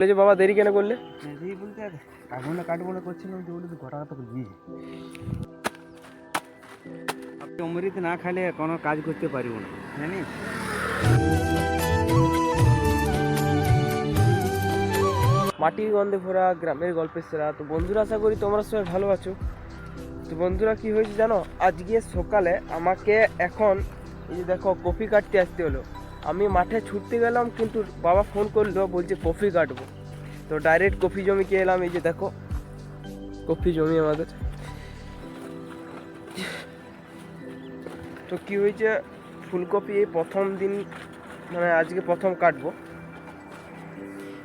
যে বাবা দেরি কেন করলে? দেরি বলতে কাটবো না করছিলাম যে বলে ঘটাটা তো বুঝিয়ে আপনি অমৃত না খাইলে কোনো কাজ করতে পারিব না জানিস। মাটির গন্ধে ভরা গ্রামের গল্পের সেরা। তো বন্ধুরা, আশা করি তোমরা সবাই ভালো আছো। তো বন্ধুরা, কি হয়েছে জানো, আজকে সকালে আমাকে এখন এই যে দেখো কফি কাটতে আসতে হলো। আমি মাঠে ছুটতে গেলাম, কিন্তু বাবা ফোন করলো, বলছে কফি কাটবো। তো ডাইরেক্ট কফি জমিতে এলাম। এই যে দেখো কফি জমি আমাদের। তো কি হয়েছে, ফুলকপি এই প্রথম দিন, মানে আজকে প্রথম কাটবো।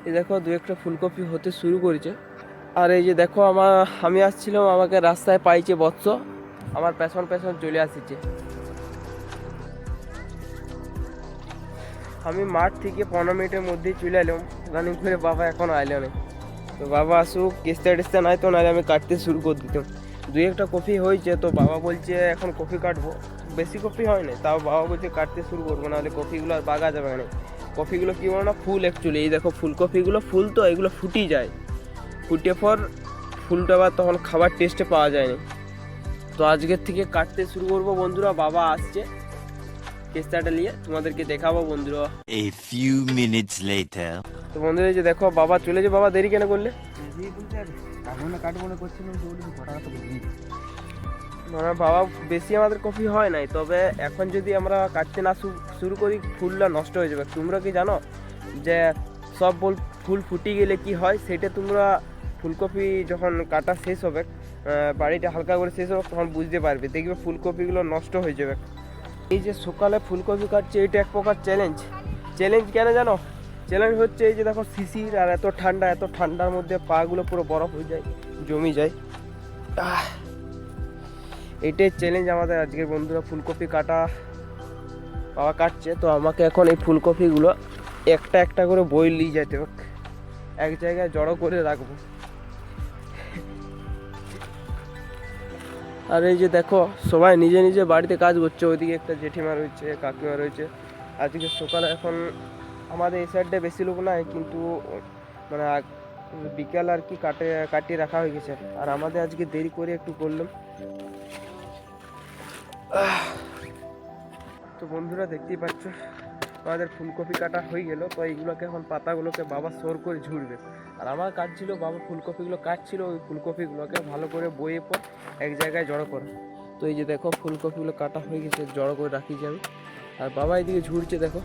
এই দেখো দু একটা ফুলকপি হতে শুরু করেছে। আর এই যে দেখো আমি আসছিলাম, আমাকে রাস্তায় পাইছে বৎস, আমার পেছন পেছন চলে আসছে। আমি মাঠ থেকে 15 মিনিটের মধ্যেই চলে এলাম রানিং করে। বাবা এখন আইলো না। তো বাবা আসুক, কেস্তা টেস্তা নাই তো, নাহলে আমি কাটতে শুরু করে দিতাম। দুই একটা কফি হয়েছে, তো বাবা বলছে এখন কফি কাটবো। বেশি কফি হয় না, তাও বাবা বলছে কাটতে শুরু করবো, নাহলে কফিগুলো আর বাগা যাবে না। কফিগুলো কী বলো না, ফুল অ্যাকচুয়ালি। এই দেখো ফুলকপিগুলো ফুল, তো এগুলো ফুটি যায়, ফুটে পর ফুলটা আবার তখন খাবার টেস্টে পাওয়া যায় না। তো আজকের থেকে কাটতে শুরু করবো বন্ধুরা। বাবা আসছে কেস্তাটা নিয়ে, তোমাদেরকে দেখাবো বন্ধুরা। A few minutes later. তো বন্ধুরা, এই যে দেখো বাবা চলে যে। বাবা দেরি কেন করলে? দেরি বলতে কাটবো না করছিলাম যে বলে ঘটাটা তো বুঝিয়ে মানে বাবা বেশি আমাদের কফি হয় নাই, তবে এখন যদি আমরা কাটতে না শুরু করি ফুলটা নষ্ট হয়ে যাবে। তোমরা কি জানো যে সব ফুল ফুটি গেলে কি হয়, সেটা তোমরা ফুলকপি যখন কাটা শেষ হবে, বাড়িটা হালকা করে শেষ হবে, তখন বুঝতে পারবে, দেখবে ফুলকপিগুলো নষ্ট হয়ে যাবে। এই যে সকালে ফুলকপি কাটছে, এটা এক প্রকার চ্যালেঞ্জ কেন জানো? চ্যালেঞ্জ হচ্ছে এই যে দেখো শিশির আর এত ঠান্ডার মধ্যে পাগুলো পুরো বরফ হয়ে যায়, জমি যায়। এটাই চ্যালেঞ্জ আমাদের আজকের বন্ধুরা। ফুলকপি কাটা বাবা কাটছে, তো আমাকে এখন এই ফুলকপিগুলো একটা একটা করে বই নিয়ে যেতে হবে, এক জায়গায় জড়ো করে রাখবো। আর এই যে দেখো সবাই নিজে নিজে বাড়িতে কাজ করছে। ওইদিকে একটা জেঠিমা রয়েছে, কাকিমা রয়েছে। আজকে সকালে এখন আমাদের এই সাইডে বেশি লোক নাই, কিন্তু মানে বিকাল আর কি কাটিয়ে রাখা হয়ে গেছে। আর আমাদের আজকে দেরি করে একটু করলাম। তো বন্ধুরা, দেখতেই পাচ্ছ আমাদের ফুলকপি কাটা হয়ে গেল। তো এইগুলোকে এখন পাতাগুলোকে বাবা সর করে ঝুড়বে। আর আমার কাজ ছিল, বাবা ফুলকপিগুলো কাটছিল, ওই ফুলকপিগুলোকে ভালো করে বয়ে পর এক জায়গায় জড়ো করা। তো এই যে দেখো ফুলকপিগুলো কাটা হয়ে গেছে, জড়ো করে রাখিছি আমি। আর বাবা এদিকে ঝুড়ছে, দেখো।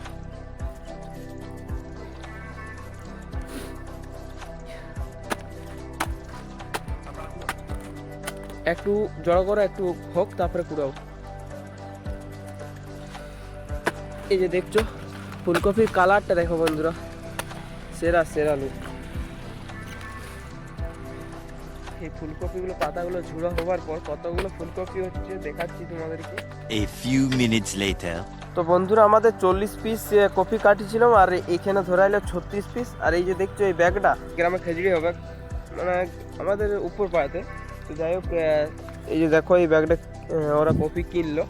একটু জড়ো করো, একটু হোক, তারপরে কুড়াও। এই যে দেখছো ফুলকপির কালারটা দেখো বন্ধুরা, সেরা লুক। এই ফুলকপিগুলো পাতাগুলো ঝুড়ো হওয়ার পর কতগুলো ফুলকপি হচ্ছে দেখাচ্ছি তোমাদেরকে। A few minutes later. তো বন্ধুরা, আমাদের 40 পিস কপি কাটিছিলাম, আর এখানে ধরা এলো 36 পিস। আর এই যে দেখছো এই ব্যাগটা গ্রামে খেজুরি হবে, মানে আমাদের উপর পাড়াতে। তো যাই হোক, এই যে দেখো এই ব্যাগটা ওরা কপি কিনলো।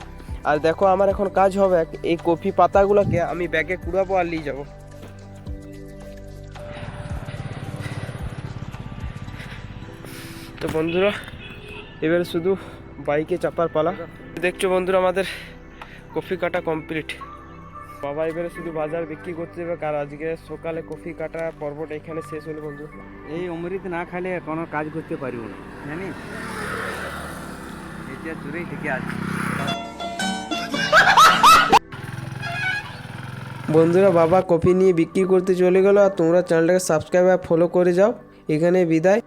আর দেখো আমার এখন কাজ হবে, এই কফি পাতাগুলোকে আমি ব্যাগে কুড়াবো আর নিয়ে যাবো। তো বন্ধুরা, এবারে শুধু বাইকে চাপার পালা। দেখছো বন্ধুরা, আমাদের কফি কাটা কমপ্লিট। বাবা এবারে শুধু বাজার বিক্রি করতে যাবে। আর আজকে সকালে কফি কাটা পর্বটা এখানে শেষ হলো বন্ধু। এই অমৃত না খাইলে কোনো কাজ করতে পারিব না জানিস। এটা জোরেই থেকে আছে বন্ধুরা, বাবা কফি নিয়ে বিক্রি করতে চলে গেল। আর তোমরা চ্যানেলটাকে সাবস্ক্রাইব আর ফলো করে যাও। এখানে বিদায়।